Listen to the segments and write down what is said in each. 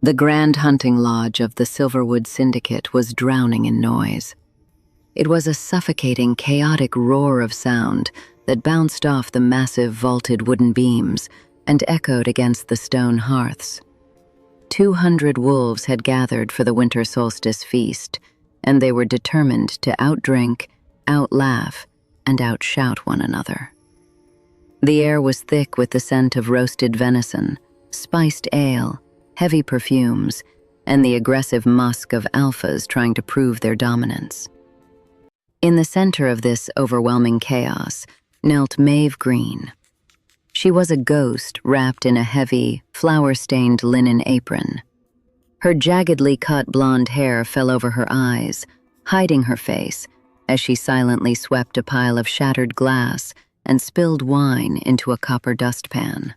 The grand hunting lodge of the Silverwood Syndicate was drowning in noise. It was a suffocating, chaotic roar of sound that bounced off the massive vaulted wooden beams and echoed against the stone hearths. 200 wolves had gathered for the winter solstice feast, and they were determined to outdrink, outlaugh, and outshout one another. The air was thick with the scent of roasted venison, spiced ale, heavy perfumes, and the aggressive musk of alphas trying to prove their dominance. In the center of this overwhelming chaos knelt Maeve Green. She was a ghost wrapped in a heavy, flour-stained linen apron. Her jaggedly cut blonde hair fell over her eyes, hiding her face as she silently swept a pile of shattered glass and spilled wine into a copper dustpan.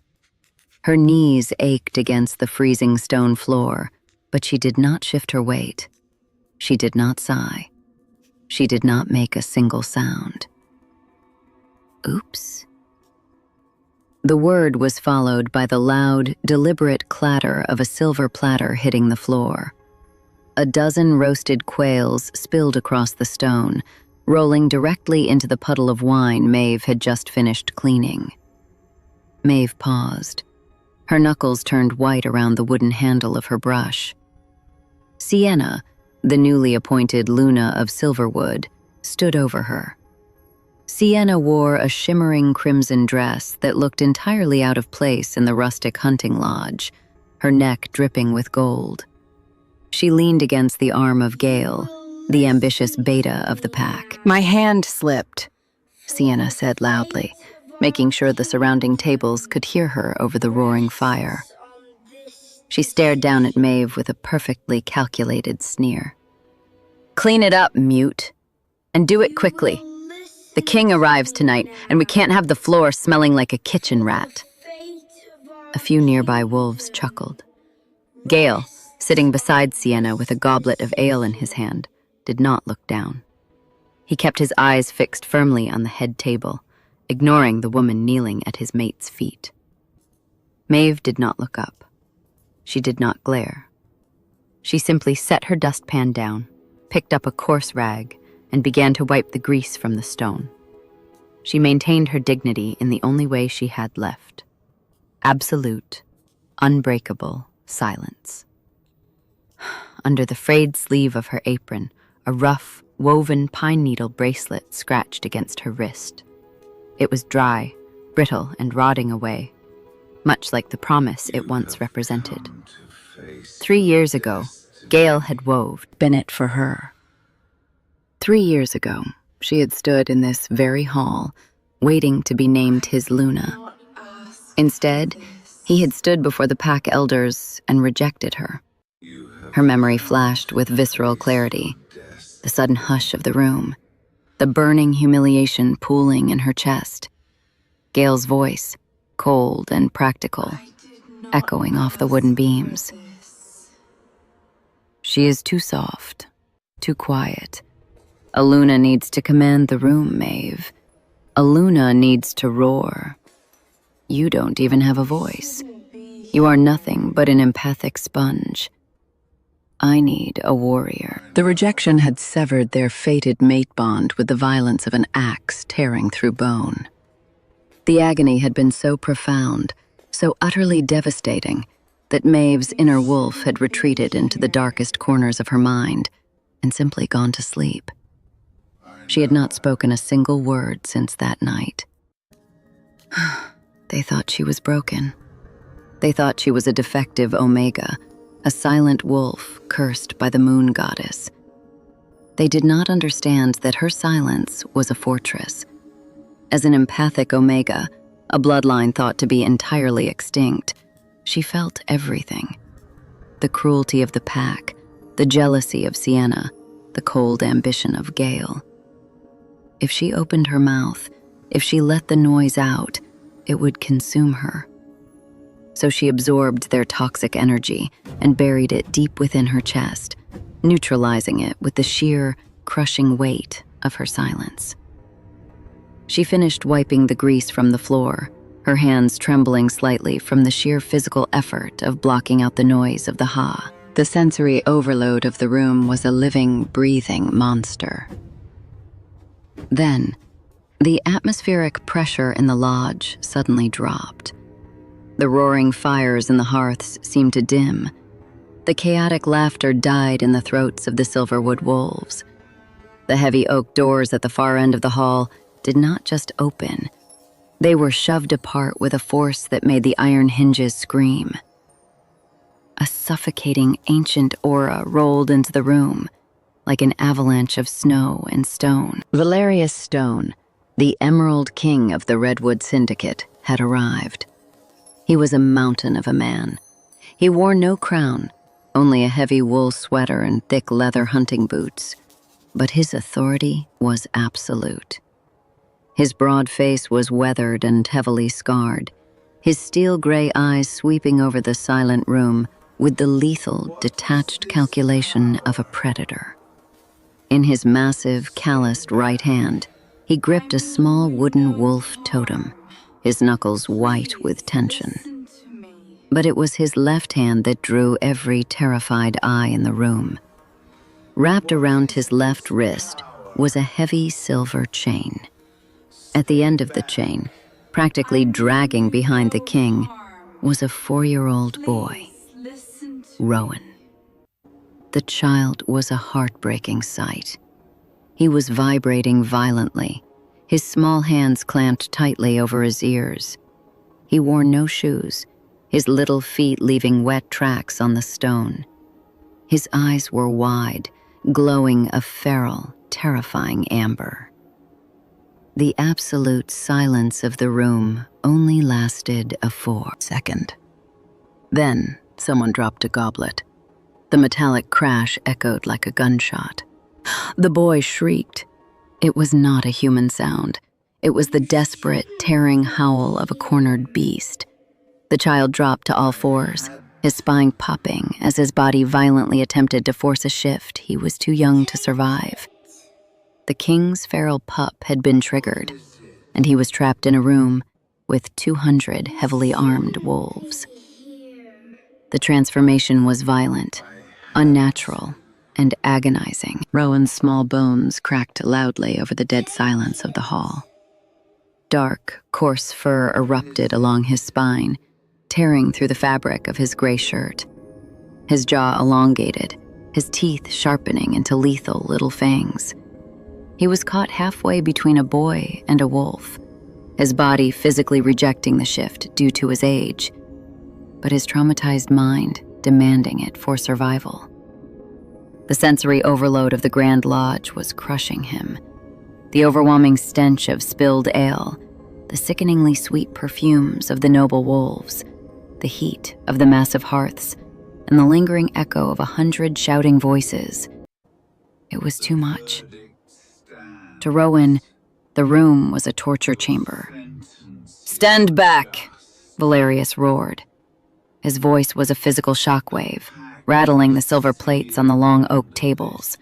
Her knees ached against the freezing stone floor, but she did not shift her weight. She did not sigh. She did not make a single sound. Oops. The word was followed by the loud, deliberate clatter of a silver platter hitting the floor. A dozen roasted quails spilled across the stone, rolling directly into the puddle of wine Maeve had just finished cleaning. Maeve paused. Her knuckles turned white around the wooden handle of her brush. Sienna, the newly appointed Luna of Silverwood, stood over her. Sienna wore a shimmering crimson dress that looked entirely out of place in the rustic hunting lodge, her neck dripping with gold. She leaned against the arm of Gale, the ambitious beta of the pack. My hand slipped, Sienna said loudly, making sure the surrounding tables could hear her over the roaring fire. She stared down at Maeve with a perfectly calculated sneer. Clean it up, mute, and do it quickly. The king arrives tonight, and we can't have the floor smelling like a kitchen rat. A few nearby wolves chuckled. Gale, sitting beside Sienna with a goblet of ale in his hand, did not look down. He kept his eyes fixed firmly on the head table, ignoring the woman kneeling at his mate's feet. Maeve did not look up. She did not glare. She simply set her dustpan down, picked up a coarse rag, and began to wipe the grease from the stone. She maintained her dignity in the only way she had left: absolute, unbreakable silence. Under the frayed sleeve of her apron, a rough, woven pine needle bracelet scratched against her wrist. It was dry, brittle, and rotting away, much like the promise it once represented. 3 years ago, Gale had wove Bennett for her. 3 years ago, she had stood in this very hall, waiting to be named his Luna. Instead, he had stood before the pack elders and rejected her. Her memory flashed with visceral clarity, the sudden hush of the room, the burning humiliation pooling in her chest. Gale's voice, cold and practical, echoing off the wooden beams. She is too soft, too quiet. A Luna needs to command the room, Maeve. A Luna needs to roar. You don't even have a voice. You are nothing but an empathic sponge. I need a warrior. The rejection had severed their fated mate bond with the violence of an axe tearing through bone. The agony had been so profound, so utterly devastating, that Maeve's inner wolf had retreated into the darkest corners of her mind and simply gone to sleep. She had not spoken a single word since that night. They thought she was broken. They thought she was a defective Omega, a silent wolf cursed by the moon goddess. They did not understand that her silence was a fortress. As an empathic Omega, a bloodline thought to be entirely extinct, she felt everything. The cruelty of the pack, the jealousy of Sienna, the cold ambition of Gale. If she opened her mouth, if she let the noise out, it would consume her. So she absorbed their toxic energy and buried it deep within her chest, neutralizing it with the sheer, crushing weight of her silence. She finished wiping the grease from the floor, her hands trembling slightly from the sheer physical effort of blocking out the noise of the ha. The sensory overload of the room was a living, breathing monster. Then, the atmospheric pressure in the lodge suddenly dropped. The roaring fires in the hearths seemed to dim. The chaotic laughter died in the throats of the silverwood wolves. The heavy oak doors at the far end of the hall did not just open. They were shoved apart with a force that made the iron hinges scream. A suffocating ancient aura rolled into the room, like an avalanche of snow and stone. Valerius Stone, the Emerald King of the Redwood Syndicate, had arrived. He was a mountain of a man. He wore no crown, only a heavy wool sweater and thick leather hunting boots. But his authority was absolute. His broad face was weathered and heavily scarred, his steel-gray eyes sweeping over the silent room with the lethal, detached calculation of a predator. In his massive, calloused right hand, he gripped a small wooden wolf totem, his knuckles white with tension. But it was his left hand that drew every terrified eye in the room. Wrapped around his left wrist was a heavy silver chain. At the end of the chain, practically dragging behind the king, was a 4-year-old boy, Rowan. The child was a heartbreaking sight. He was vibrating violently, his small hands clamped tightly over his ears. He wore no shoes, his little feet leaving wet tracks on the stone. His eyes were wide, glowing a feral, terrifying amber. The absolute silence of the room only lasted a 4-second. Then someone dropped a goblet. The metallic crash echoed like a gunshot. The boy shrieked. It was not a human sound. It was the desperate, tearing howl of a cornered beast. The child dropped to all fours, his spine popping as his body violently attempted to force a shift he was too young to survive. The king's feral pup had been triggered, and he was trapped in a room with 200 heavily armed wolves. The transformation was violent, unnatural, and agonizing. Rowan's small bones cracked loudly over the dead silence of the hall. Dark, coarse fur erupted along his spine, tearing through the fabric of his gray shirt. His jaw elongated, his teeth sharpening into lethal little fangs. He was caught halfway between a boy and a wolf, his body physically rejecting the shift due to his age, but his traumatized mind demanding it for survival. The sensory overload of the Grand Lodge was crushing him. The overwhelming stench of spilled ale, the sickeningly sweet perfumes of the noble wolves, the heat of the massive hearths, and the lingering echo of 100 shouting voices. It was too much. To Rowan, the room was a torture chamber. "Stand back!" Valerius roared. His voice was a physical shockwave, rattling the silver plates on the long oak tables.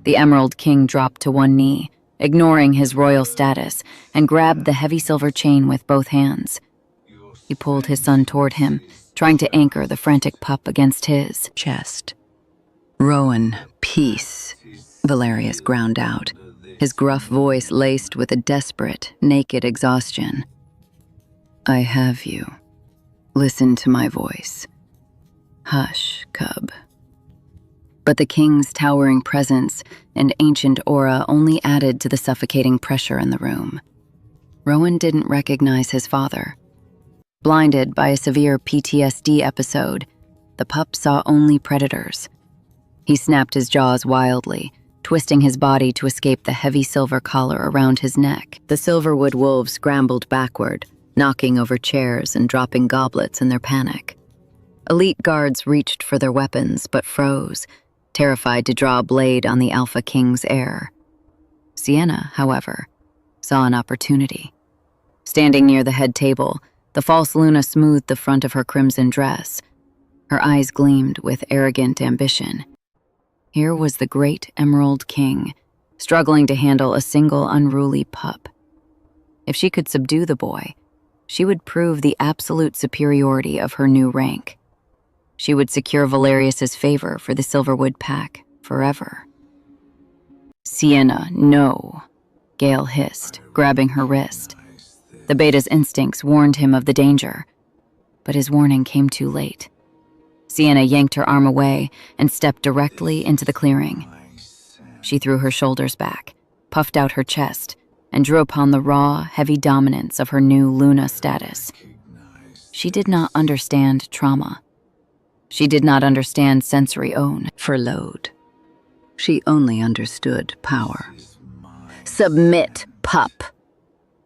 The Emerald King dropped to one knee, ignoring his royal status, and grabbed the heavy silver chain with both hands. He pulled his son toward him, trying to anchor the frantic pup against his chest. "Rowan, peace," Valerius ground out, his gruff voice laced with a desperate, naked exhaustion. "I have you. Listen to my voice. Hush, cub." But the king's towering presence and ancient aura only added to the suffocating pressure in the room. Rowan didn't recognize his father. Blinded by a severe PTSD episode, the pup saw only predators. He snapped his jaws wildly, twisting his body to escape the heavy silver collar around his neck. The silverwood wolves scrambled backward, knocking over chairs and dropping goblets in their panic. Elite guards reached for their weapons but froze, terrified to draw a blade on the Alpha King's heir. Sienna, however, saw an opportunity. Standing near the head table, the false Luna smoothed the front of her crimson dress. Her eyes gleamed with arrogant ambition. Here was the great Emerald King, struggling to handle a single unruly pup. If she could subdue the boy, She would prove the absolute superiority of her new rank. She would secure Valerius's favor for the Silverwood Pack forever. "Sienna, no," Gale hissed, grabbing her wrist. The beta's instincts warned him of the danger, but his warning came too late. Sienna yanked her arm away and stepped directly into the clearing. She threw her shoulders back, puffed out her chest, and drew upon the raw, heavy dominance of her new Luna status. She did not understand trauma. She did not understand sensory own, furloughed. She only understood power. "Submit, pup,"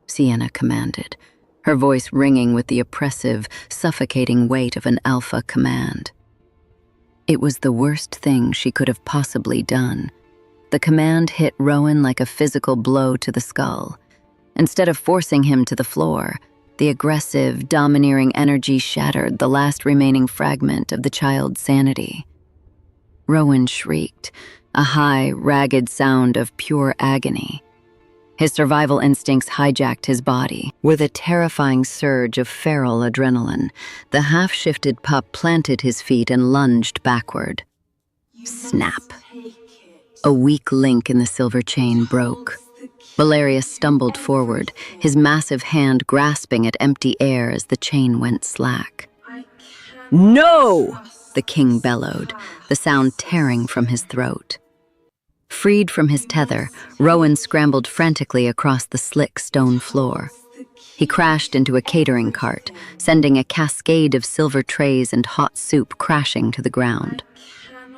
Sienna commanded, her voice ringing with the oppressive, suffocating weight of an alpha command. It was the worst thing she could have possibly done. The command hit Rowan like a physical blow to the skull. Instead of forcing him to the floor, the aggressive, domineering energy shattered the last remaining fragment of the child's sanity. Rowan shrieked, a high, ragged sound of pure agony. His survival instincts hijacked his body. With a terrifying surge of feral adrenaline, the half-shifted pup planted his feet and lunged backward. Snap. A weak link in the silver chain broke. Valerius stumbled forward, his massive hand grasping at empty air as the chain went slack. "No!" the king bellowed, the sound tearing from his throat. Freed from his tether, Rowan scrambled frantically across the slick stone floor. He crashed into a catering cart, sending a cascade of silver trays and hot soup crashing to the ground.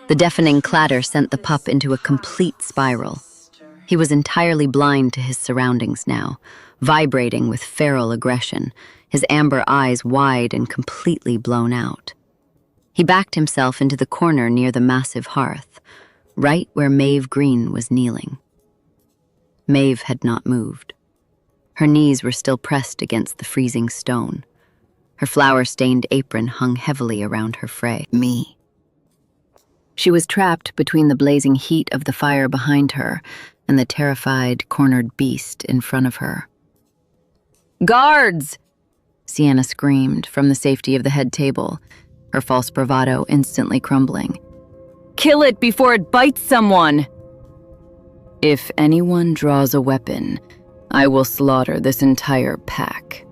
The deafening clatter sent the pup into a complete spiral. He was entirely blind to his surroundings now, vibrating with feral aggression, his amber eyes wide and completely blown out. He backed himself into the corner near the massive hearth, right where Maeve Green was kneeling. Maeve had not moved. Her knees were still pressed against the freezing stone. Her flour-stained apron hung heavily around her fray. Me. She was trapped between the blazing heat of the fire behind her and the terrified, cornered beast in front of her. "Guards!" Sienna screamed from the safety of the head table, her false bravado instantly crumbling. "Kill it before it bites someone!" "If anyone draws a weapon, I will slaughter this entire pack,"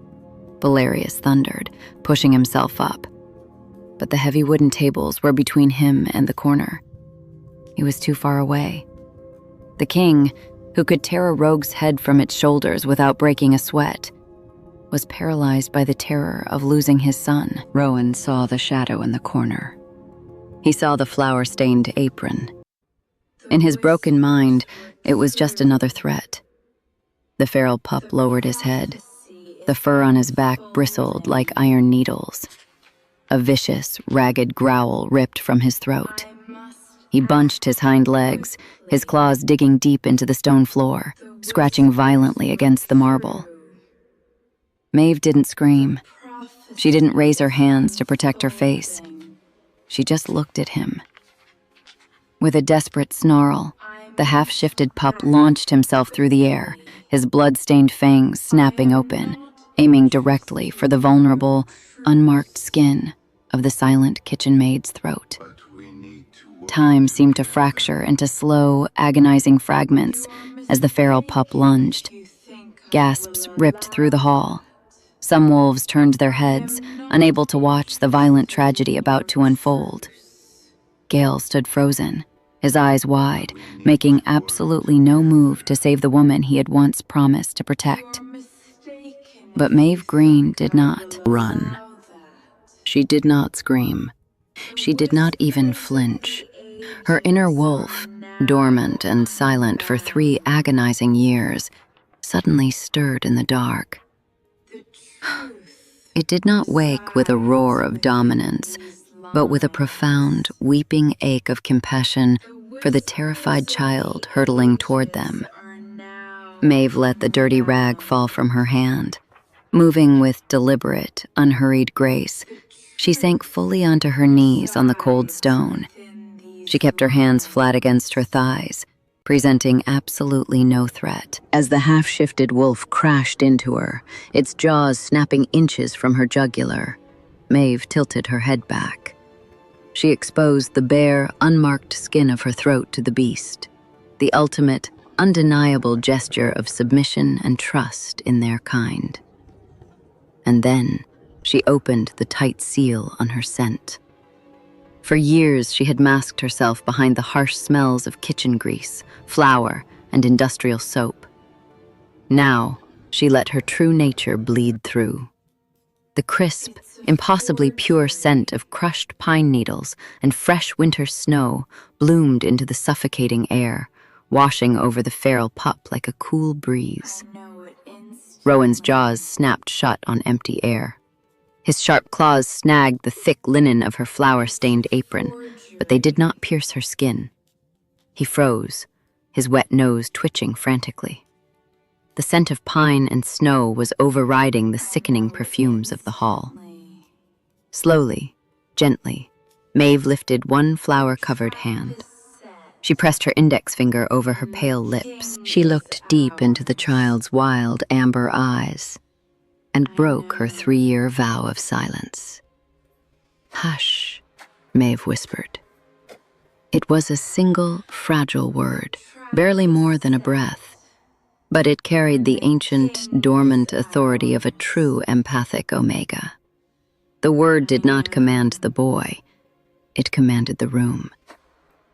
Valerius thundered, pushing himself up. But the heavy wooden tables were between him and the corner. He was too far away. The king, who could tear a rogue's head from its shoulders without breaking a sweat, was paralyzed by the terror of losing his son. Rowan saw the shadow in the corner. He saw the flour-stained apron. In his broken mind, it was just another threat. The feral pup lowered his head. The fur on his back bristled like iron needles. A vicious, ragged growl ripped from his throat. He bunched his hind legs, his claws digging deep into the stone floor, scratching violently against the marble. Maeve didn't scream. She didn't raise her hands to protect her face. She just looked at him. With a desperate snarl, the half-shifted pup launched himself through the air, his blood-stained fangs snapping open, aiming directly for the vulnerable, unmarked skin of the silent kitchen maid's throat. Time seemed to fracture into slow, agonizing fragments as the feral pup lunged. Gasps ripped through the hall. Some wolves turned their heads, unable to watch the violent tragedy about to unfold. Gale stood frozen, his eyes wide, making absolutely no move to save the woman he had once promised to protect. But Maeve Green did not run. She did not scream. She did not even flinch. Her inner wolf, dormant and silent for 3 agonizing years, suddenly stirred in the dark. It did not wake with a roar of dominance, but with a profound, weeping ache of compassion for the terrified child hurtling toward them. Maeve let the dirty rag fall from her hand. Moving with deliberate, unhurried grace, she sank fully onto her knees on the cold stone. She kept her hands flat against her thighs, presenting absolutely no threat. As the half-shifted wolf crashed into her, its jaws snapping inches from her jugular, Maeve tilted her head back. She exposed the bare, unmarked skin of her throat to the beast, the ultimate, undeniable gesture of submission and trust in their kind. And then she opened the tight seal on her scent. For years, she had masked herself behind the harsh smells of kitchen grease, flour, and industrial soap. Now, she let her true nature bleed through. The crisp, impossibly pure scent of crushed pine needles and fresh winter snow bloomed into the suffocating air, washing over the feral pup like a cool breeze. Rowan's jaws snapped shut on empty air. His sharp claws snagged the thick linen of her flour-stained apron, but they did not pierce her skin. He froze, his wet nose twitching frantically. The scent of pine and snow was overriding the sickening perfumes of the hall. Slowly, gently, Maeve lifted one flour-covered hand. She pressed her index finger over her pale lips. She looked deep into the child's wild amber eyes and broke her 3-year vow of silence. "Hush," Maeve whispered. It was a single, fragile word, barely more than a breath, but it carried the ancient, dormant authority of a true empathic omega. The word did not command the boy, it commanded the room.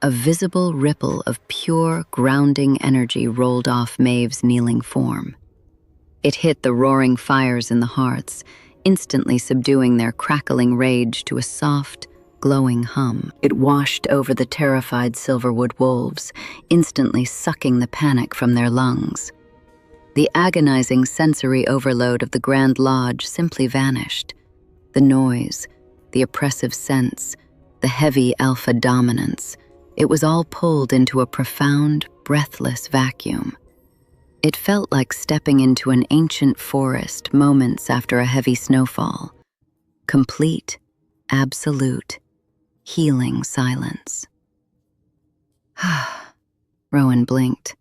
A visible ripple of pure, grounding energy rolled off Maeve's kneeling form. It hit the roaring fires in the hearths, instantly subduing their crackling rage to a soft, glowing hum. It washed over the terrified Silverwood wolves, instantly sucking the panic from their lungs. The agonizing sensory overload of the Grand Lodge simply vanished. The noise, the oppressive sense, the heavy alpha dominance, it was all pulled into a profound, breathless vacuum. It felt like stepping into an ancient forest moments after a heavy snowfall. Complete, absolute, healing silence. Rowan blinked.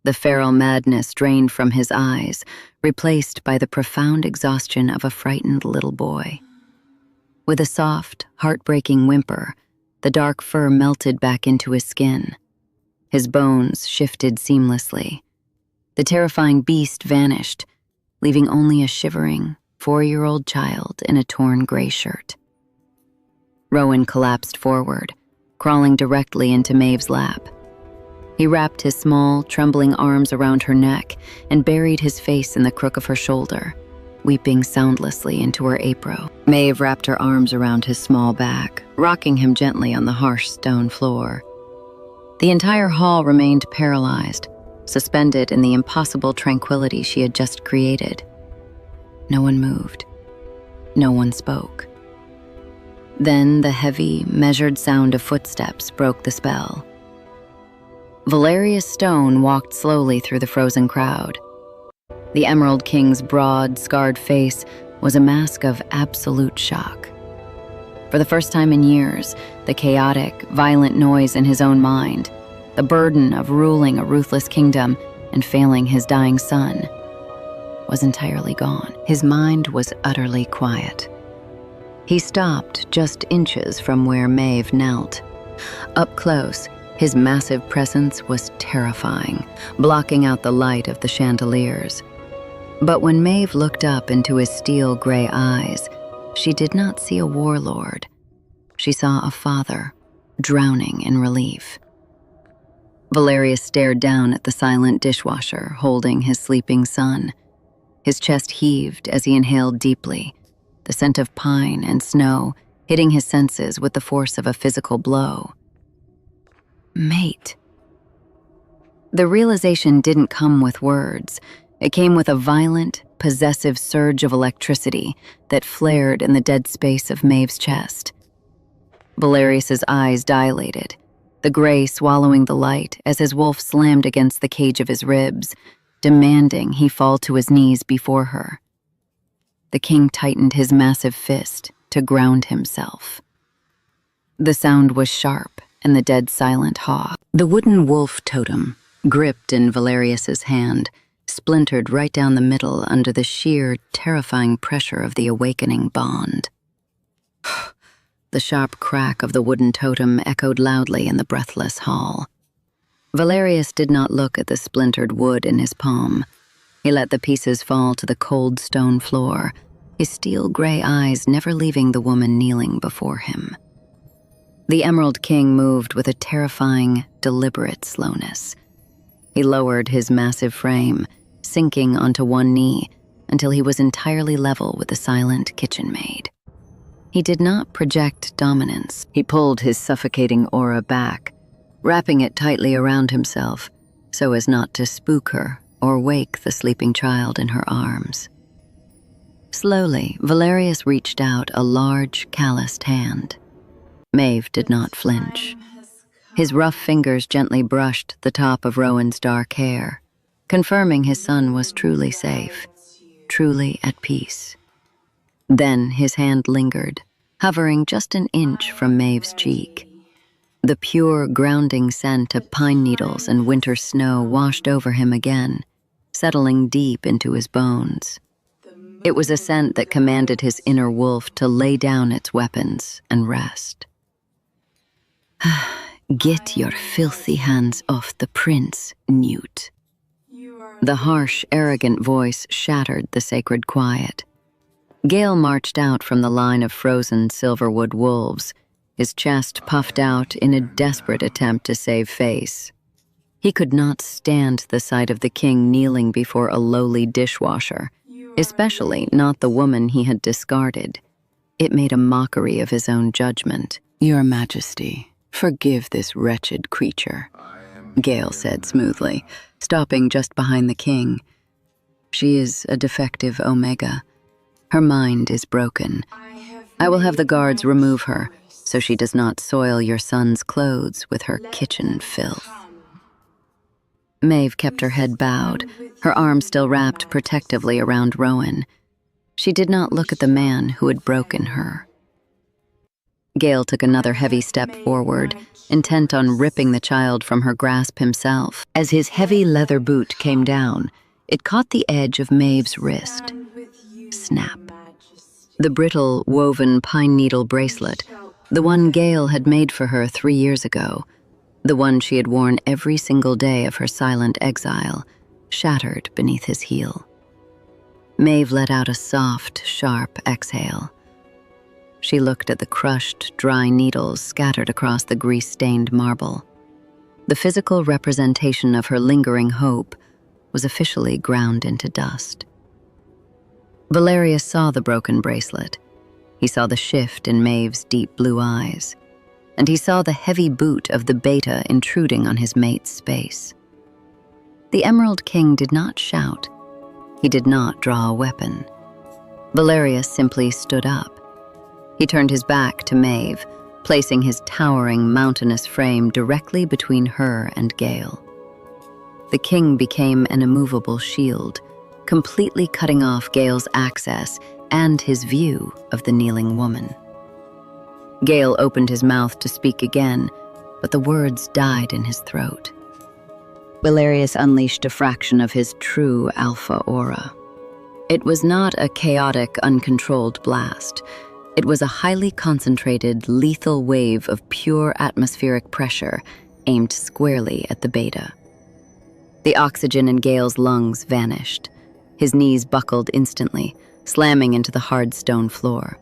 The feral madness drained from his eyes, replaced by the profound exhaustion of a frightened little boy. With a soft, heartbreaking whimper, the dark fur melted back into his skin. His bones shifted seamlessly. The terrifying beast vanished, leaving only a shivering, 4-year-old child in a torn gray shirt. Rowan collapsed forward, crawling directly into Maeve's lap. He wrapped his small, trembling arms around her neck and buried his face in the crook of her shoulder, weeping soundlessly into her apron. Maeve wrapped her arms around his small back, rocking him gently on the harsh stone floor. The entire hall remained paralyzed, suspended in the impossible tranquility she had just created. No one moved. No one spoke. Then the heavy, measured sound of footsteps broke the spell. Valerius Stone walked slowly through the frozen crowd. The Emerald King's broad, scarred face was a mask of absolute shock. For the first time in years, the chaotic, violent noise in his own mind, the burden of ruling a ruthless kingdom and failing his dying son, was entirely gone. His mind was utterly quiet. He stopped just inches from where Maeve knelt. Up close, his massive presence was terrifying, blocking out the light of the chandeliers. But when Maeve looked up into his steel-gray eyes, she did not see a warlord. She saw a father, drowning in relief. Valerius stared down at the silent dishwasher, holding his sleeping son. His chest heaved as he inhaled deeply, the scent of pine and snow hitting his senses with the force of a physical blow. Mate. The realization didn't come with words. It came with a violent, possessive surge of electricity that flared in the dead space of Maeve's chest. Valerius's eyes dilated, the gray swallowing the light as his wolf slammed against the cage of his ribs, demanding he fall to his knees before her. The king tightened his massive fist to ground himself. The sound was sharp and the dead silent hawk. The wooden wolf totem, gripped in Valerius's hand, splintered right down the middle under the sheer, terrifying pressure of the awakening bond. The sharp crack of the wooden totem echoed loudly in the breathless hall. Valerius did not look at the splintered wood in his palm. He let the pieces fall to the cold stone floor, his steel-gray eyes never leaving the woman kneeling before him. The Emerald King moved with a terrifying, deliberate slowness. He lowered his massive frame, sinking onto one knee until he was entirely level with the silent kitchen maid. He did not project dominance. He pulled his suffocating aura back, wrapping it tightly around himself so as not to spook her or wake the sleeping child in her arms. Slowly, Valerius reached out a large, calloused hand. Maeve did not flinch. His rough fingers gently brushed the top of Rowan's dark hair, confirming his son was truly safe, truly at peace. Then his hand lingered, hovering just an inch from Maeve's cheek. The pure, grounding scent of pine needles and winter snow washed over him again, settling deep into his bones. It was a scent that commanded his inner wolf to lay down its weapons and rest. "Get your filthy hands off the prince, Newt." The harsh, arrogant voice shattered the sacred quiet. Gale marched out from the line of frozen silverwood wolves, his chest puffed out in a desperate attempt to save face. He could not stand the sight of the king kneeling before a lowly dishwasher, especially not the woman he had discarded. It made a mockery of his own judgment. "Your Majesty, forgive this wretched creature," Gale said smoothly, stopping just behind the king. "She is a defective Omega. Her mind is broken. I will have the guards remove her, so she does not soil your son's clothes with her kitchen filth." Maeve kept her head bowed, her arms still wrapped protectively around Rowan. She did not look at the man who had broken her. Gale took another heavy step forward, intent on ripping the child from her grasp himself. As his heavy leather boot came down, it caught the edge of Maeve's wrist. Snap. The brittle, woven pine needle bracelet, the one Gale had made for her 3 years ago, the one she had worn every single day of her silent exile, shattered beneath his heel. Maeve let out a soft, sharp exhale. She looked at the crushed, dry needles scattered across the grease-stained marble. The physical representation of her lingering hope was officially ground into dust. Valerius saw the broken bracelet. He saw the shift in Maeve's deep blue eyes, and he saw the heavy boot of the beta intruding on his mate's space. The Emerald King did not shout. He did not draw a weapon. Valerius simply stood up. He turned his back to Maeve, placing his towering, mountainous frame directly between her and Gale. The king became an immovable shield, completely cutting off Gale's access and his view of the kneeling woman. Gale opened his mouth to speak again, but the words died in his throat. Valerius unleashed a fraction of his true alpha aura. It was not a chaotic, uncontrolled blast. It was a highly concentrated, lethal wave of pure atmospheric pressure aimed squarely at the beta. The oxygen in Gale's lungs vanished. His knees buckled instantly, slamming into the hard stone floor.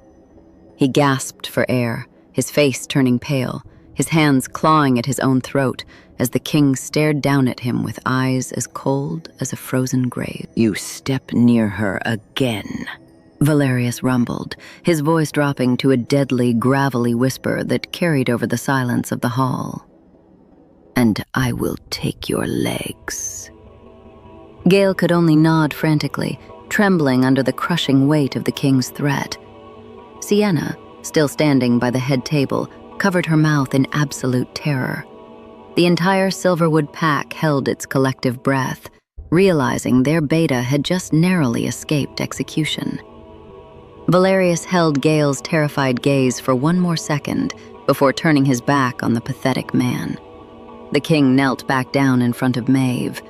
He gasped for air, his face turning pale, his hands clawing at his own throat as the king stared down at him with eyes as cold as a frozen grave. "You step near her again," Valerius rumbled, his voice dropping to a deadly, gravelly whisper that carried over the silence of the hall. "And I will take your legs." Gale could only nod frantically, trembling under the crushing weight of the king's threat. Sienna, still standing by the head table, covered her mouth in absolute terror. The entire Silverwood pack held its collective breath, realizing their beta had just narrowly escaped execution. Valerius held Gale's terrified gaze for one more second, before turning his back on the pathetic man. The king knelt back down in front of Maeve.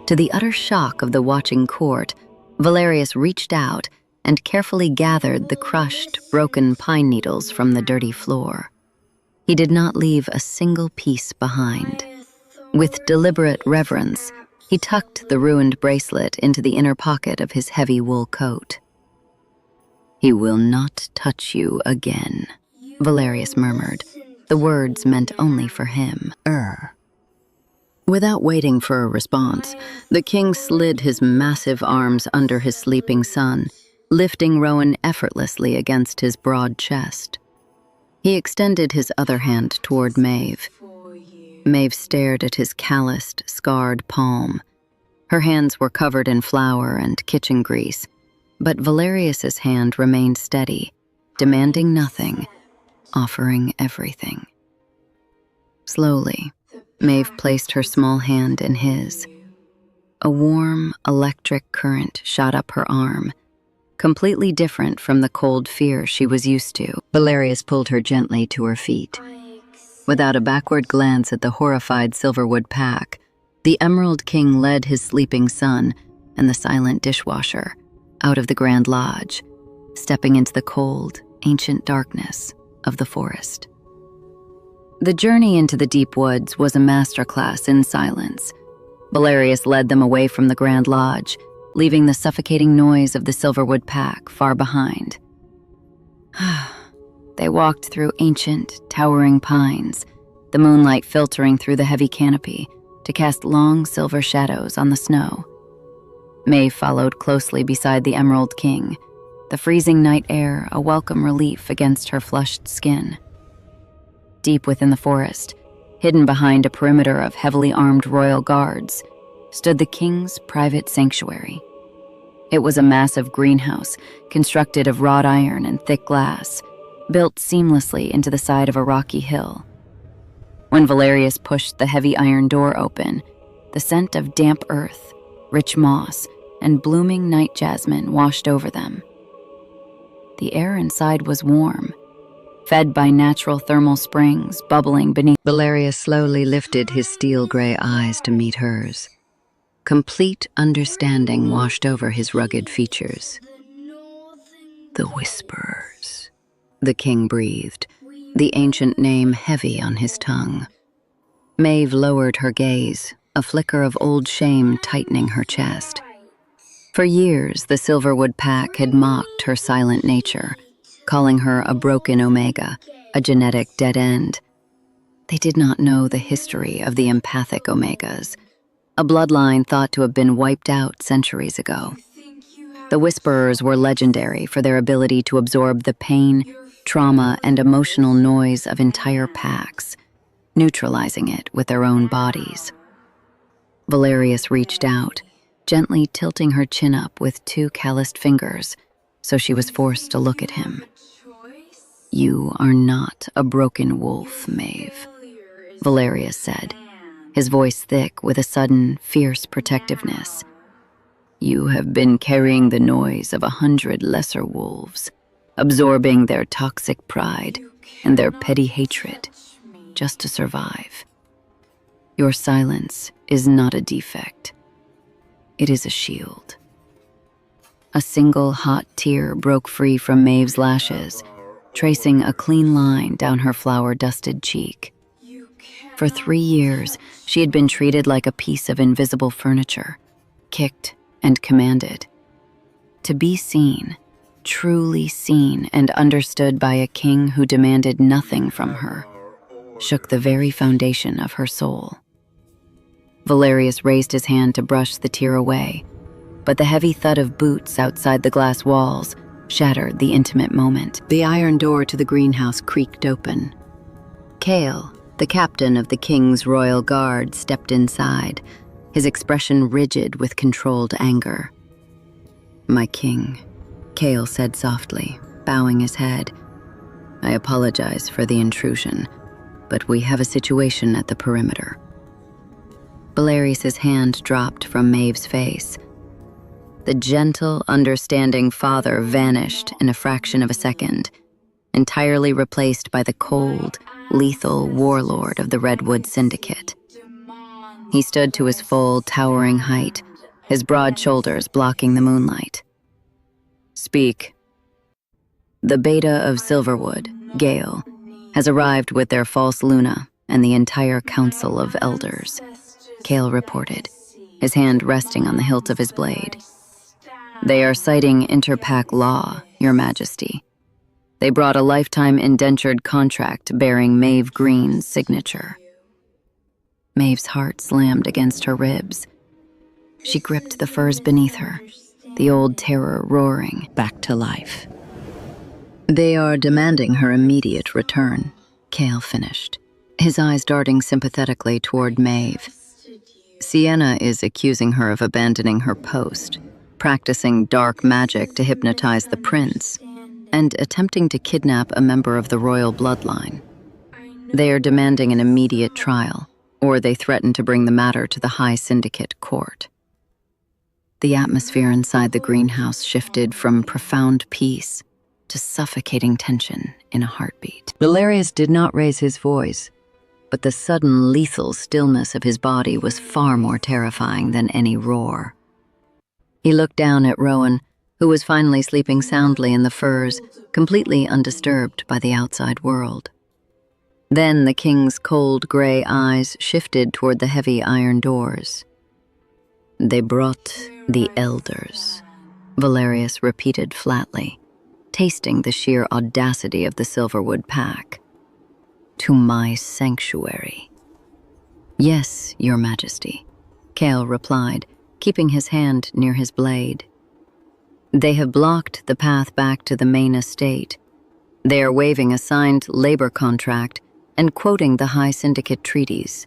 To the utter shock of the watching court, Valerius reached out and carefully gathered the crushed, broken pine needles from the dirty floor. He did not leave a single piece behind. With deliberate reverence, he tucked the ruined bracelet into the inner pocket of his heavy wool coat. "He will not touch you again," Valerius murmured, the words meant only for him. Without waiting for a response, the king slid his massive arms under his sleeping son, lifting Rowan effortlessly against his broad chest. He extended his other hand toward Maeve. Maeve stared at his calloused, scarred palm. Her hands were covered in flour and kitchen grease, but Valerius's hand remained steady, demanding nothing, offering everything. Slowly, Maeve placed her small hand in his. A warm, electric current shot up her arm, completely different from the cold fear she was used to. Valerius pulled her gently to her feet. Without a backward glance at the horrified Silverwood pack, the Emerald King led his sleeping son and the silent Dishwasher out of the Grand Lodge, stepping into the cold, ancient darkness of the forest. The journey into the deep woods was a masterclass in silence. Valerius led them away from the Grand Lodge, leaving the suffocating noise of the Silverwood pack far behind. They walked through ancient, towering pines, the moonlight filtering through the heavy canopy to cast long silver shadows on the snow. Maeve followed closely beside the Emerald King, the freezing night air a welcome relief against her flushed skin. Deep within the forest, hidden behind a perimeter of heavily armed royal guards, stood the king's private sanctuary. It was a massive greenhouse constructed of wrought iron and thick glass, built seamlessly into the side of a rocky hill. When Valerius pushed the heavy iron door open, the scent of damp earth, rich moss, and blooming night jasmine washed over them. The air inside was warm, fed by natural thermal springs bubbling beneath. Valerius slowly lifted his steel-gray eyes to meet hers. Complete understanding washed over his rugged features. "The Whisperers," the king breathed, the ancient name heavy on his tongue. Maeve lowered her gaze, a flicker of old shame tightening her chest. For years, the Silverwood pack had mocked her silent nature, calling her a broken omega, a genetic dead end. They did not know the history of the empathic omegas, a bloodline thought to have been wiped out centuries ago. The Whisperers were legendary for their ability to absorb the pain, trauma, and emotional noise of entire packs, neutralizing it with their own bodies. Valerius reached out, gently tilting her chin up with two calloused fingers, so she was forced to look at him. "You are not a broken wolf, Maeve," Valerius said, his voice thick with a sudden, fierce protectiveness. "You have been carrying the noise of 100 lesser wolves, absorbing their toxic pride and their petty hatred, just to survive. Your silence is not a defect. It is a shield." A single hot tear broke free from Maeve's lashes, tracing a clean line down her flour-dusted cheek. For 3 years, she had been treated like a piece of invisible furniture, kicked and commanded. To be seen, truly seen and understood by a king who demanded nothing from her, shook the very foundation of her soul. Valerius raised his hand to brush the tear away, but the heavy thud of boots outside the glass walls shattered the intimate moment. The iron door to the greenhouse creaked open. Kale, the captain of the king's royal guard, stepped inside, his expression rigid with controlled anger. "My king," Kale said softly, bowing his head. "I apologize for the intrusion, but we have a situation at the perimeter." Valerius's hand dropped from Maeve's face. The gentle, understanding father vanished in a fraction of a second, entirely replaced by the cold, lethal warlord of the Redwood Syndicate. He stood to his full, towering height, his broad shoulders blocking the moonlight. "Speak." "The Beta of Silverwood, Gale, has arrived with their false Luna and the entire Council of Elders," Cale reported, his hand resting on the hilt of his blade. "They are citing interpack law, Your Majesty. They brought a lifetime indentured contract bearing Maeve Green's signature." Maeve's heart slammed against her ribs. She gripped the furs beneath her, the old terror roaring back to life. "They are demanding her immediate return," Cale finished, his eyes darting sympathetically toward Maeve. "Sienna is accusing her of abandoning her post, practicing dark magic to hypnotize the prince, and attempting to kidnap a member of the royal bloodline. They are demanding an immediate trial, or they threaten to bring the matter to the High Syndicate court." The atmosphere inside the greenhouse shifted from profound peace to suffocating tension in a heartbeat. Valerius did not raise his voice, but the sudden lethal stillness of his body was far more terrifying than any roar. He looked down at Rowan, who was finally sleeping soundly in the furs, completely undisturbed by the outside world. Then the king's cold gray eyes shifted toward the heavy iron doors. "They brought the elders," Valerius repeated flatly, tasting the sheer audacity of the Silverwood pack. "To my sanctuary." "Yes, Your Majesty," Cale replied, keeping his hand near his blade. "They have blocked the path back to the main estate. They are waiving a signed labor contract and quoting the High Syndicate treaties.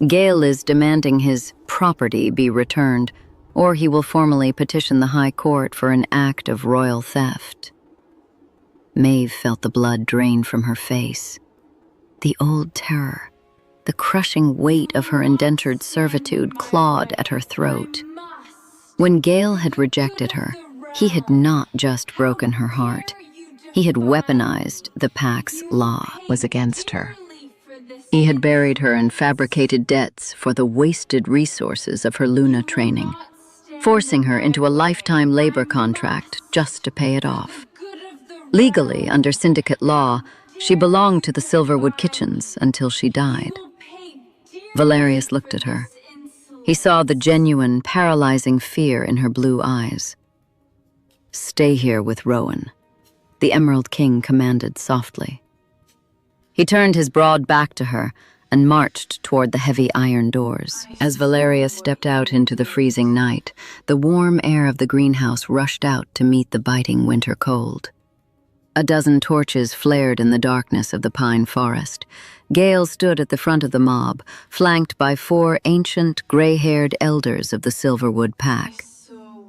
Gale is demanding his property be returned, or he will formally petition the High Court for an act of royal theft." Maeve felt the blood drain from her face. The old terror, the crushing weight of her indentured servitude clawed at her throat. When Gale had rejected her, he had not just broken her heart. He had weaponized the pack's law was against her. He had buried her in fabricated debts for the wasted resources of her Luna training, forcing her into a lifetime labor contract just to pay it off. Legally, under syndicate law, she belonged to the Silverwood Kitchens until she died. Valerius looked at her. He saw the genuine, paralyzing fear in her blue eyes. "Stay here with Rowan," the Emerald King commanded softly. He turned his broad back to her and marched toward the heavy iron doors. As Valerius stepped out into the freezing night, the warm air of the greenhouse rushed out to meet the biting winter cold. A dozen torches flared in the darkness of the pine forest. Gale stood at the front of the mob, flanked by 4 ancient, gray-haired elders of the Silverwood pack.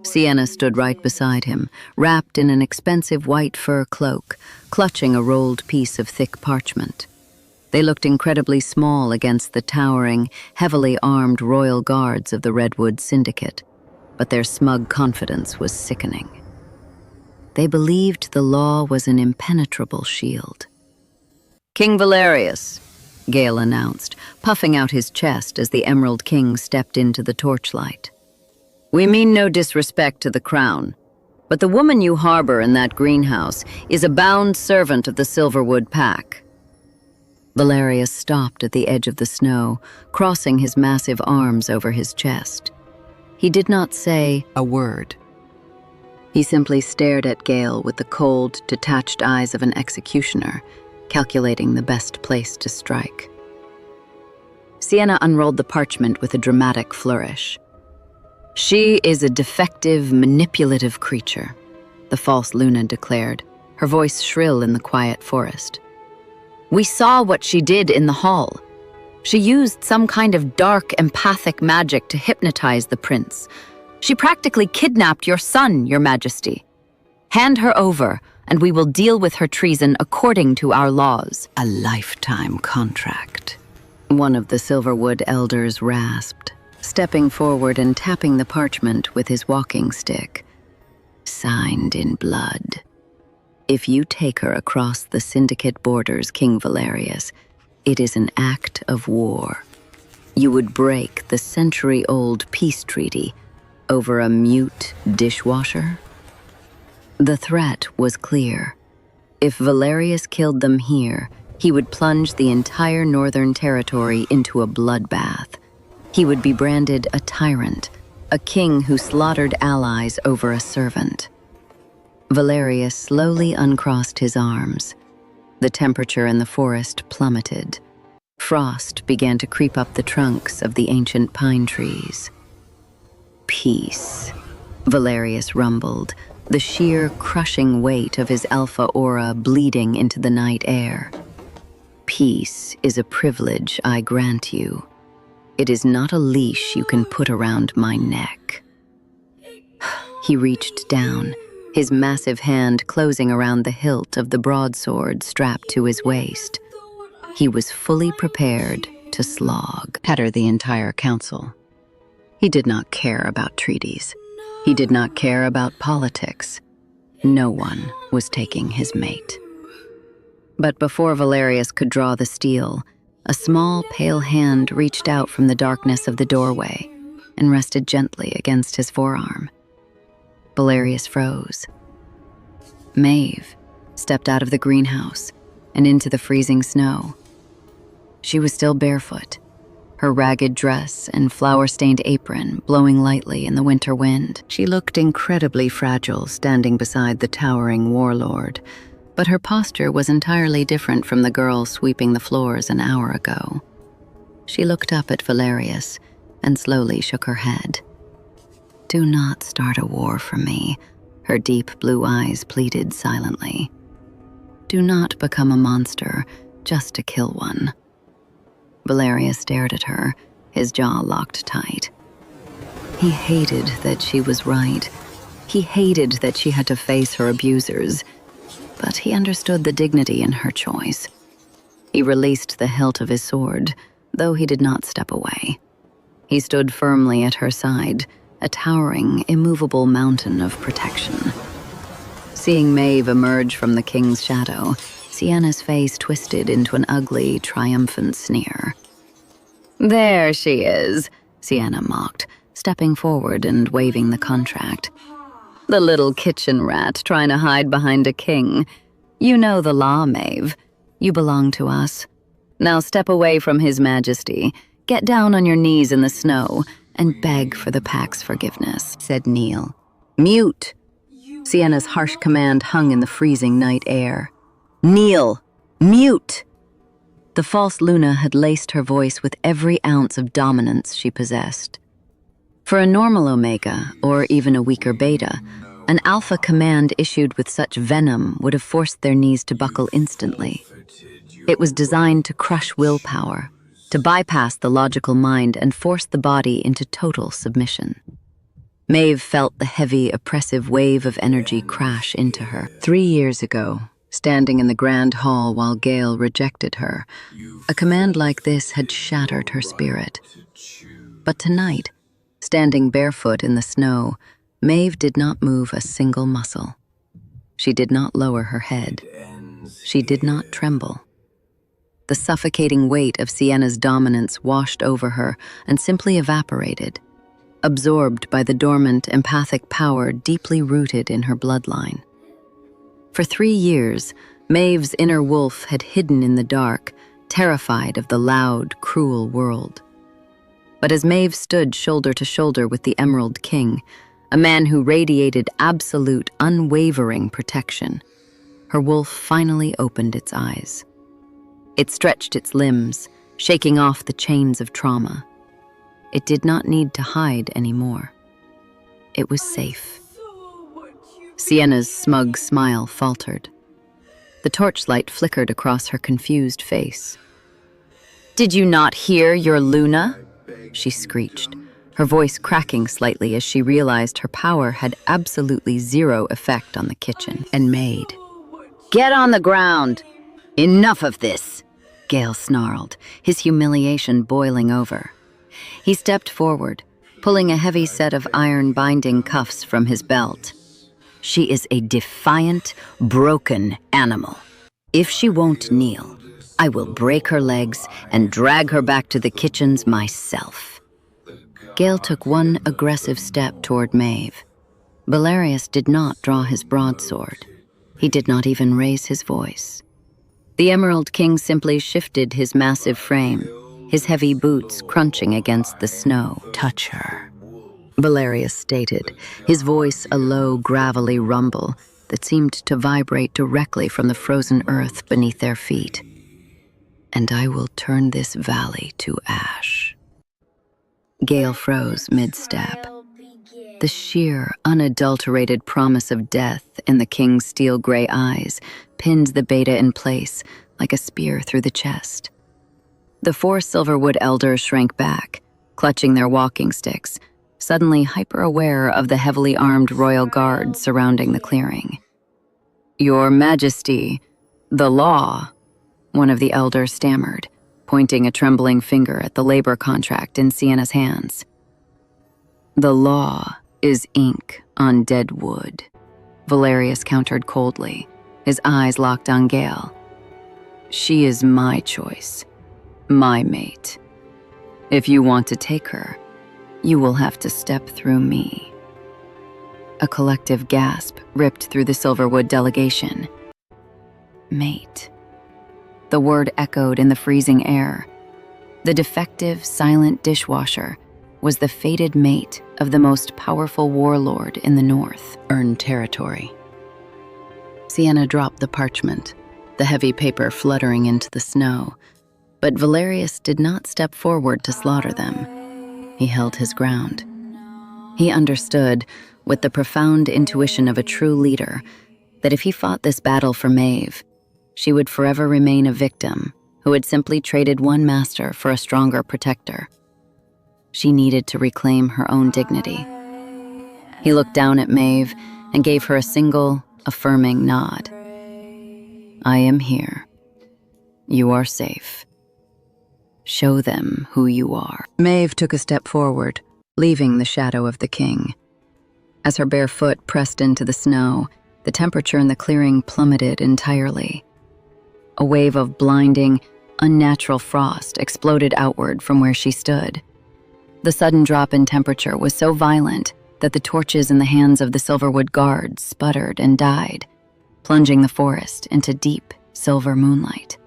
Sienna stood right beside him, wrapped in an expensive white fur cloak, clutching a rolled piece of thick parchment. They looked incredibly small against the towering, heavily armed royal guards of the Redwood Syndicate, but their smug confidence was sickening. They believed the law was an impenetrable shield. "King Valerius," Gale announced, puffing out his chest as the Emerald King stepped into the torchlight. "We mean no disrespect to the crown, but the woman you harbor in that greenhouse is a bound servant of the Silverwood pack." Valerius stopped at the edge of the snow, crossing his massive arms over his chest. He did not say a word. He simply stared at Gale with the cold, detached eyes of an executioner, calculating the best place to strike. Sienna unrolled the parchment with a dramatic flourish. "She is a defective, manipulative creature," the false Luna declared, her voice shrill in the quiet forest. "We saw what she did in the hall. She used some kind of dark, empathic magic to hypnotize the prince. She practically kidnapped your son, Your Majesty. Hand her over, and we will deal with her treason according to our laws." "A lifetime contract," one of the Silverwood elders rasped, stepping forward and tapping the parchment with his walking stick. "Signed in blood." If you take her across the syndicate borders, King Valerius, it is an act of war. You would break the century-old peace treaty over a mute dishwasher? The threat was clear. If Valerius killed them here, he would plunge the entire northern territory into a bloodbath. He would be branded a tyrant, a king who slaughtered allies over a servant. Valerius slowly uncrossed his arms. The temperature in the forest plummeted. Frost began to creep up the trunks of the ancient pine trees. Peace, Valerius rumbled, the sheer crushing weight of his alpha aura bleeding into the night air. Peace is a privilege I grant you. It is not a leash you can put around my neck. He reached down, his massive hand closing around the hilt of the broadsword strapped to his waist. He was fully prepared to slog the entire council. He did not care about treaties. He did not care about politics. No one was taking his mate. But before Valerius could draw the steel, a small, pale hand reached out from the darkness of the doorway and rested gently against his forearm. Valerius froze. Maeve stepped out of the greenhouse and into the freezing snow. She was still barefoot, her ragged dress and flour-stained apron blowing lightly in the winter wind. She looked incredibly fragile standing beside the towering warlord, but her posture was entirely different from the girl sweeping the floors an hour ago. She looked up at Valerius and slowly shook her head. "Do not start a war for me," her deep blue eyes pleaded silently. "Do not become a monster just to kill one." Valerius stared at her, his jaw locked tight. He hated that she was right. He hated that she had to face her abusers, but he understood the dignity in her choice. He released the hilt of his sword, though he did not step away. He stood firmly at her side, a towering, immovable mountain of protection. Seeing Maeve emerge from the king's shadow, Sienna's face twisted into an ugly, triumphant sneer. "There she is," Sienna mocked, stepping forward and waving the contract. "The little kitchen rat trying to hide behind a king. You know the law, Maeve. You belong to us. Now step away from His Majesty, get down on your knees in the snow, and beg for the pack's forgiveness," said Knelt. "Mute!" Sienna's harsh command hung in the freezing night air. "Knelt! Mute!" The false Luna had laced her voice with every ounce of dominance she possessed. For a normal Omega, or even a weaker Beta, an Alpha command issued with such venom would have forced their knees to buckle instantly. It was designed to crush willpower, to bypass the logical mind and force the body into total submission. Maeve felt the heavy, oppressive wave of energy crash into her. 3 years ago, standing in the grand hall while Gale rejected her, a command like this had shattered her spirit. But tonight, standing barefoot in the snow, Maeve did not move a single muscle. She did not lower her head. She did not tremble. The suffocating weight of Sienna's dominance washed over her and simply evaporated, absorbed by the dormant, empathic power deeply rooted in her bloodline. For 3 years, Maeve's inner wolf had hidden in the dark, terrified of the loud, cruel world. But as Maeve stood shoulder to shoulder with the Emerald King, a man who radiated absolute, unwavering protection, her wolf finally opened its eyes. It stretched its limbs, shaking off the chains of trauma. It did not need to hide anymore. It was safe. Sienna's smug smile faltered. The torchlight flickered across her confused face. "Did you not hear your Luna?" she screeched, her voice cracking slightly as she realized her power had absolutely zero effect on the kitchen and maid. "Get on the ground! Enough of this!" Gale snarled, his humiliation boiling over. He stepped forward, pulling a heavy set of iron binding cuffs from his belt. She is a defiant, broken animal. If she won't kneel, I will break her legs and drag her back to the kitchens myself. Gale took one aggressive step toward Maeve. Valerius did not draw his broadsword. He did not even raise his voice. The Emerald King simply shifted his massive frame, his heavy boots crunching against the snow. "Touch her," Valerius stated, his voice a low, gravelly rumble that seemed to vibrate directly from the frozen earth beneath their feet. "And I will turn this valley to ash." Gale froze mid-step. The sheer, unadulterated promise of death in the king's steel-gray eyes pinned the beta in place like a spear through the chest. The 4 Silverwood elders shrank back, clutching their walking sticks, suddenly hyper-aware of the heavily armed royal guards surrounding the clearing. "Your Majesty, the law," one of the elders stammered, pointing a trembling finger at the labor contract in Sienna's hands. "The law is ink on dead wood," Valerius countered coldly, his eyes locked on Gale. "She is my choice, my mate. If you want to take her, you will have to step through me." A collective gasp ripped through the Silverwood delegation. Mate. The word echoed in the freezing air. The defective, silent dishwasher was the fated mate of the most powerful warlord in the north. Earned territory. Sienna dropped the parchment, the heavy paper fluttering into the snow, but Valerius did not step forward to slaughter them. He held his ground. He understood, with the profound intuition of a true leader, that if he fought this battle for Maeve, she would forever remain a victim who had simply traded one master for a stronger protector. She needed to reclaim her own dignity. He looked down at Maeve and gave her a single, affirming nod. "I am here. You are safe. Show them who you are." Maeve took a step forward, leaving the shadow of the king. As her bare foot pressed into the snow, the temperature in the clearing plummeted entirely. A wave of blinding, unnatural frost exploded outward from where she stood. The sudden drop in temperature was so violent that the torches in the hands of the Silverwood guards sputtered and died, plunging the forest into deep, silver moonlight.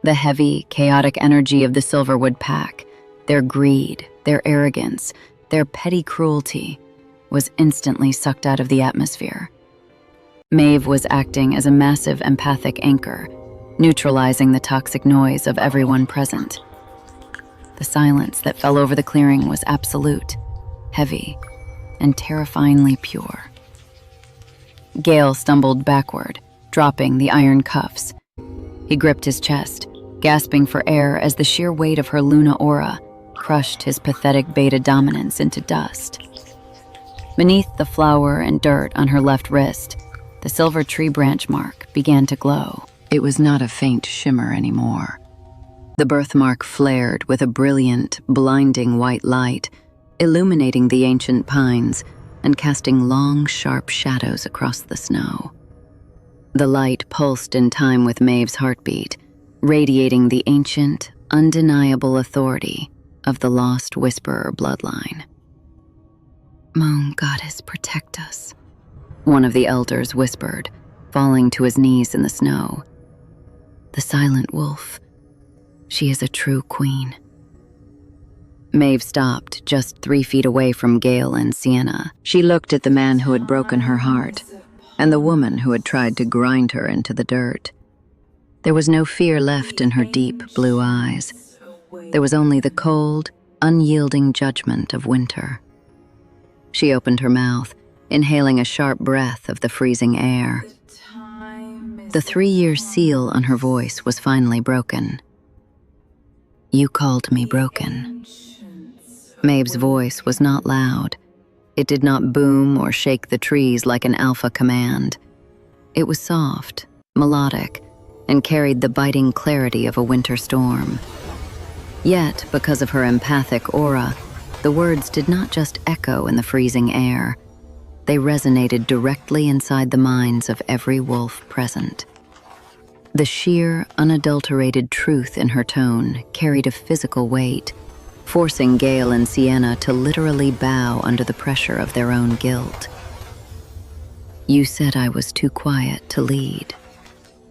The heavy, chaotic energy of the Silverwood pack, their greed, their arrogance, their petty cruelty, was instantly sucked out of the atmosphere. Maeve was acting as a massive empathic anchor, neutralizing the toxic noise of everyone present. The silence that fell over the clearing was absolute, heavy, and terrifyingly pure. Gale stumbled backward, dropping the iron cuffs. He gripped his chest, gasping for air as the sheer weight of her Luna aura crushed his pathetic beta dominance into dust. Beneath the flour and dirt on her left wrist, the silver tree branch mark began to glow. It was not a faint shimmer anymore. The birthmark flared with a brilliant, blinding white light, illuminating the ancient pines and casting long, sharp shadows across the snow. The light pulsed in time with Maeve's heartbeat, radiating the ancient, undeniable authority of the lost Whisperer bloodline. "Moon Goddess, protect us," one of the elders whispered, falling to his knees in the snow. "The silent wolf. She is a true queen." Maeve stopped just 3 feet away from Gale and Sienna. She looked at the man who had broken her heart and the woman who had tried to grind her into the dirt. There was no fear left in her deep blue eyes. There was only the cold, unyielding judgment of winter. She opened her mouth, inhaling a sharp breath of the freezing air. The 3-year seal on her voice was finally broken. "You called me broken." Maeve's voice was not loud. It did not boom or shake the trees like an alpha command. It was soft, melodic, and carried the biting clarity of a winter storm. Yet, because of her empathic aura, the words did not just echo in the freezing air. They resonated directly inside the minds of every wolf present. The sheer, unadulterated truth in her tone carried a physical weight, forcing Gale and Sienna to literally bow under the pressure of their own guilt. "You said I was too quiet to lead,"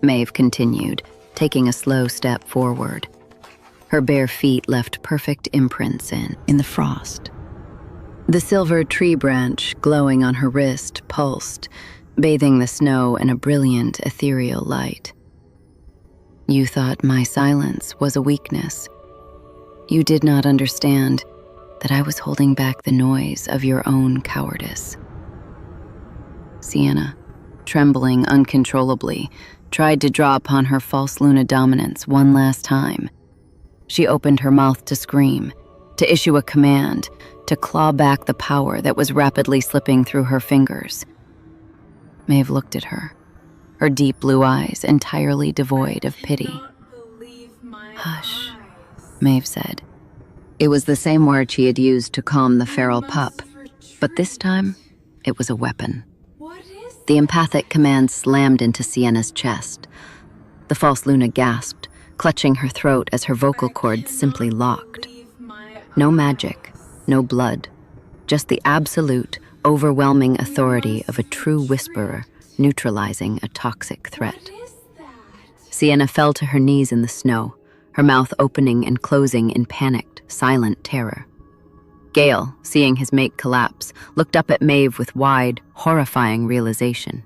Maeve continued, taking a slow step forward. Her bare feet left perfect imprints in the frost. The silver tree branch glowing on her wrist pulsed, bathing the snow in a brilliant, ethereal light. "You thought my silence was a weakness. You did not understand that I was holding back the noise of your own cowardice." Sienna, trembling uncontrollably, tried to draw upon her false Luna dominance one last time. She opened her mouth to scream, to issue a command, to claw back the power that was rapidly slipping through her fingers. Maeve looked at her, her deep blue eyes entirely devoid of pity. "Hush," Maeve said. It was the same word she had used to calm the feral pup, but this time it was a weapon. The empathic command slammed into Sienna's chest. The false Luna gasped, clutching her throat as her vocal cords simply locked. No magic, no blood, just the absolute, overwhelming authority of a true whisperer neutralizing a toxic threat. Sienna fell to her knees in the snow, her mouth opening and closing in panicked, silent terror. Gale, seeing his mate collapse, looked up at Maeve with wide, horrifying realization.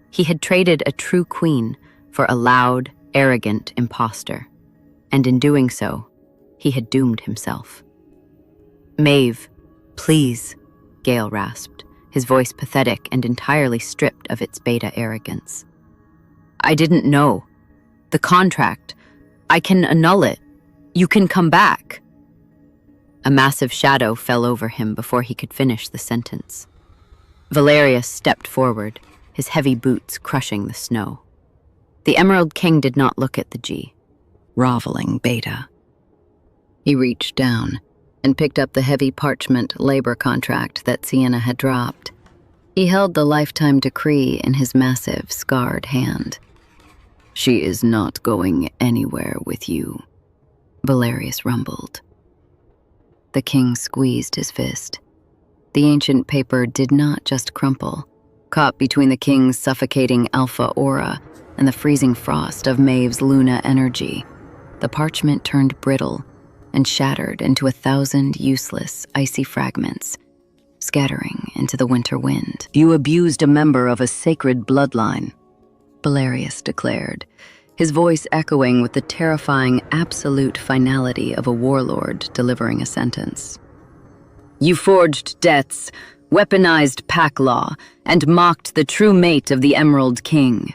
He had traded a true queen for a loud, arrogant imposter, and in doing so, he had doomed himself. "Maeve, please," Gale rasped, his voice pathetic and entirely stripped of its beta arrogance. "I didn't know. The contract. I can annul it. You can come back." A massive shadow fell over him before he could finish the sentence. Valerius stepped forward, his heavy boots crushing the snow. The Emerald King did not look at the G, groveling beta. He reached down and picked up the heavy parchment labor contract that Sienna had dropped. He held the lifetime decree in his massive, scarred hand. "She is not going anywhere with you," Valerius rumbled. The king squeezed his fist. The ancient paper did not just crumple. Caught between the king's suffocating alpha aura and the freezing frost of Maeve's Luna energy, the parchment turned brittle and shattered into 1,000 useless, icy fragments, scattering into the winter wind. "You abused a member of a sacred bloodline," Valerius declared, his voice echoing with the terrifying absolute finality of a warlord delivering a sentence. "You forged debts, weaponized pack law, and mocked the true mate of the Emerald King."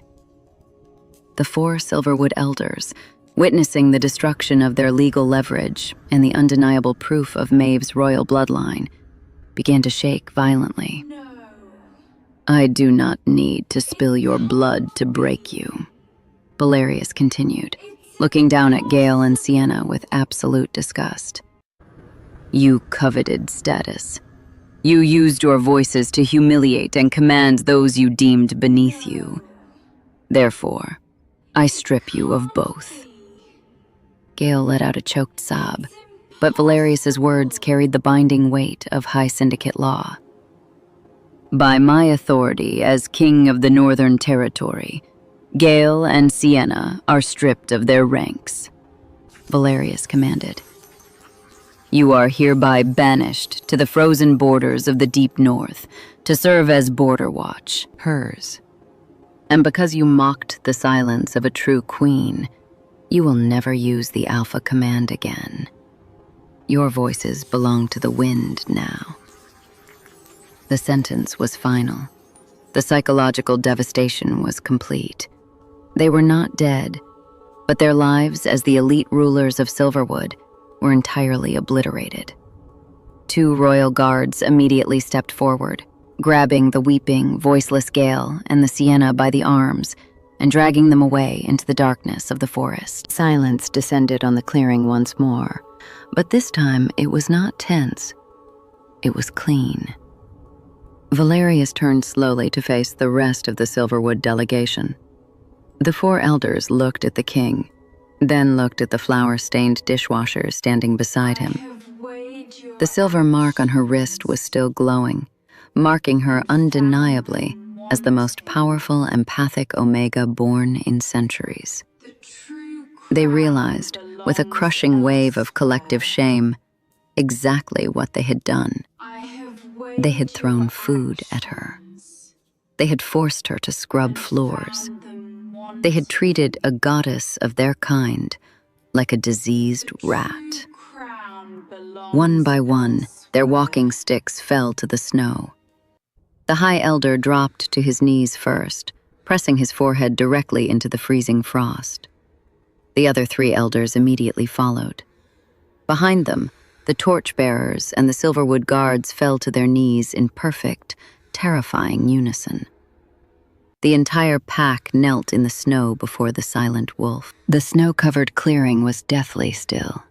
The 4 Silverwood elders, witnessing the destruction of their legal leverage and the undeniable proof of Maeve's royal bloodline, began to shake violently. "No. I do not need to spill your blood to break you," Valerius continued, looking down at Gale and Sienna with absolute disgust. "You coveted status. You used your voices to humiliate and command those you deemed beneath you. Therefore, I strip you of both." Gale let out a choked sob, but Valerius's words carried the binding weight of High Syndicate law. "By my authority as King of the Northern Territory, Gale and Sienna are stripped of their ranks," Valerius commanded. "You are hereby banished to the frozen borders of the deep north to serve as border watch, hers. And because you mocked the silence of a true queen, you will never use the Alpha command again. Your voices belong to the wind now." The sentence was final. The psychological devastation was complete. They were not dead, but their lives as the elite rulers of Silverwood were entirely obliterated. 2 royal guards immediately stepped forward, grabbing the weeping, voiceless Gale and the Sienna by the arms and dragging them away into the darkness of the forest. Silence descended on the clearing once more, but this time it was not tense. It was clean. Valerius turned slowly to face the rest of the Silverwood delegation. The 4 elders looked at the king, then looked at the flour-stained dishwasher standing beside him. The silver mark on her wrist was still glowing, marking her undeniably as the most powerful empathic Omega born in centuries. They realized, with a crushing wave of collective shame, exactly what they had done. They had thrown food at her. They had forced her to scrub floors. They had treated a goddess of their kind like a diseased rat. One by one, their walking sticks fell to the snow. The High Elder dropped to his knees first, pressing his forehead directly into the freezing frost. The other 3 elders immediately followed. Behind them, the torchbearers and the Silverwood guards fell to their knees in perfect, terrifying unison. The entire pack knelt in the snow before the silent wolf. The snow-covered clearing was deathly still.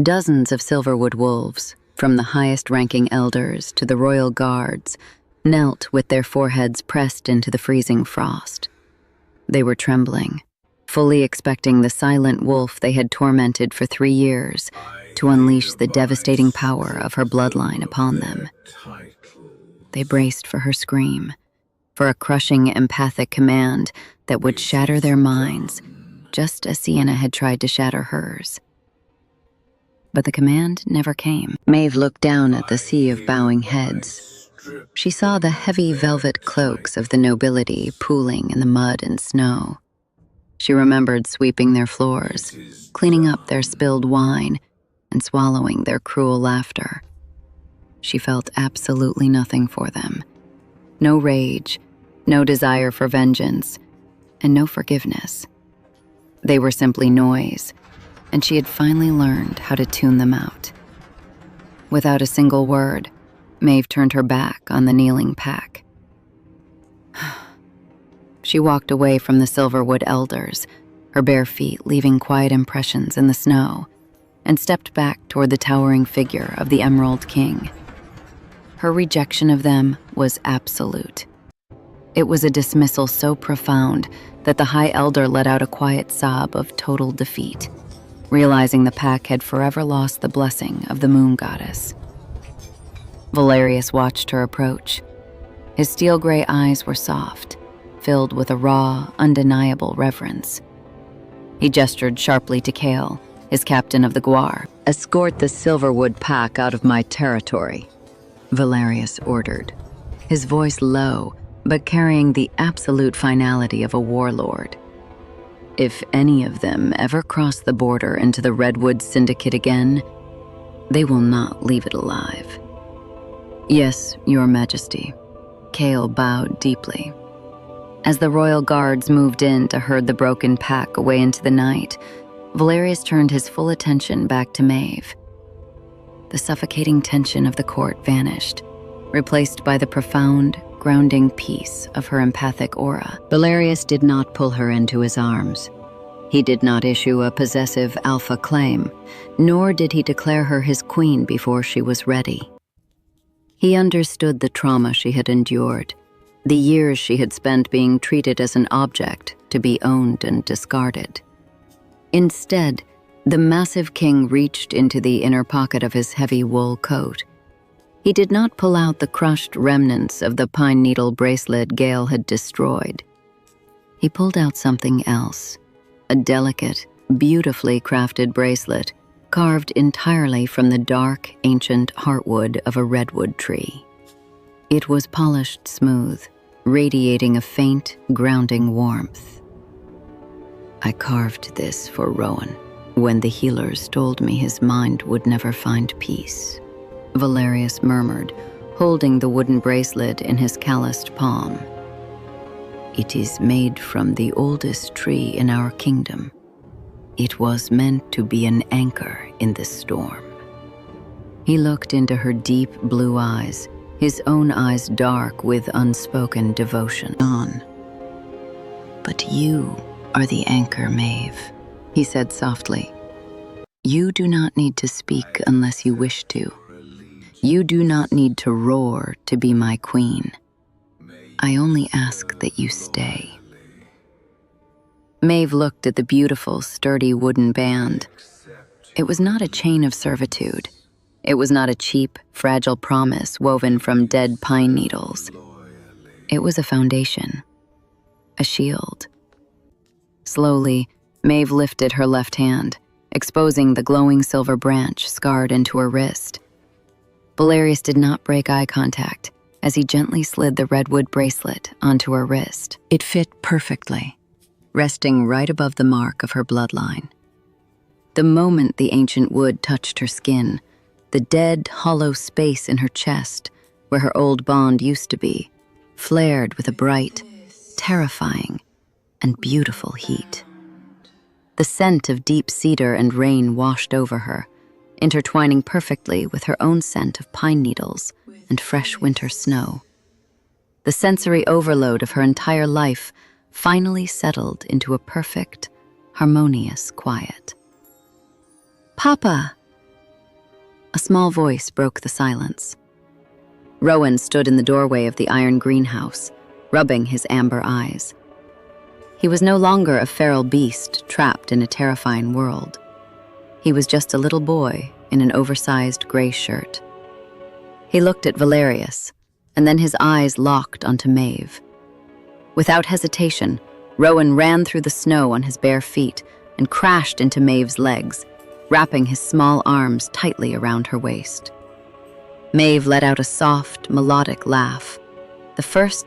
Dozens of Silverwood wolves, from the highest-ranking elders to the royal guards, knelt with their foreheads pressed into the freezing frost. They were trembling, fully expecting the silent wolf they had tormented for 3 years to unleash the devastating power of her bloodline upon them. They braced for her scream, for a crushing empathic command that would shatter their minds, just as Sienna had tried to shatter hers. But the command never came. Maeve looked down at the sea of bowing heads. She saw the heavy velvet cloaks of the nobility pooling in the mud and snow. She remembered sweeping their floors, cleaning up their spilled wine, and swallowing their cruel laughter. She felt absolutely nothing for them. No rage, no desire for vengeance, and no forgiveness. They were simply noise, and she had finally learned how to tune them out. Without a single word, Maeve turned her back on the kneeling pack. She walked away from the Silverwood elders, her bare feet leaving quiet impressions in the snow, and stepped back toward the towering figure of the Emerald King. Her rejection of them was absolute. It was a dismissal so profound that the High Elder let out a quiet sob of total defeat, realizing the pack had forever lost the blessing of the moon goddess. Valerius watched her approach. His steel-gray eyes were soft, filled with a raw, undeniable reverence. He gestured sharply to Kale, his captain of the Guar. "Escort the Silverwood pack out of my territory," Valerius ordered, his voice low, but carrying the absolute finality of a warlord. "If any of them ever cross the border into the Redwood Syndicate again, they will not leave it alive." "Yes, Your Majesty." Kale bowed deeply. As the royal guards moved in to herd the broken pack away into the night, Valerius turned his full attention back to Maeve. The suffocating tension of the court vanished, replaced by the profound, grounding peace of her empathic aura. Valerius did not pull her into his arms. He did not issue a possessive alpha claim, nor did he declare her his queen before she was ready. He understood the trauma she had endured, the years she had spent being treated as an object to be owned and discarded. Instead, the massive king reached into the inner pocket of his heavy wool coat. He did not pull out the crushed remnants of the pine needle bracelet Gale had destroyed. He pulled out something else, a delicate, beautifully crafted bracelet carved entirely from the dark, ancient heartwood of a redwood tree. It was polished smooth, radiating a faint, grounding warmth. "I carved this for Rowan when the healers told me his mind would never find peace," Valerius murmured, holding the wooden bracelet in his calloused palm. "It is made from the oldest tree in our kingdom. It was meant to be an anchor in the storm." He looked into her deep blue eyes, his own eyes dark with unspoken devotion. "On. But you are the anchor, Maeve," he said softly. "You do not need to speak unless you wish to. You do not need to roar to be my queen. I only ask that you stay. Maeve looked at the beautiful, sturdy wooden band. It was not a chain of servitude. It was not a cheap, fragile promise woven from dead pine needles. It was a foundation, a shield. Slowly, Maeve lifted her left hand, exposing the glowing silver branch scarred into her wrist. Valerius did not break eye contact as he gently slid the redwood bracelet onto her wrist. It fit perfectly, resting right above the mark of her bloodline. The moment the ancient wood touched her skin, the dead, hollow space in her chest, where her old bond used to be, flared with a bright, terrifying, and beautiful heat. The scent of deep cedar and rain washed over her, intertwining perfectly with her own scent of pine needles and fresh winter snow. The sensory overload of her entire life finally settled into a perfect, harmonious quiet. "Papa!" A small voice broke the silence. Rowan stood in the doorway of the iron greenhouse, rubbing his amber eyes. He was no longer a feral beast trapped in a terrifying world. He was just a little boy in an oversized gray shirt. He looked at Valerius, and then his eyes locked onto Maeve. Without hesitation, Rowan ran through the snow on his bare feet and crashed into Maeve's legs, wrapping his small arms tightly around her waist. Maeve let out a soft, melodic laugh, the first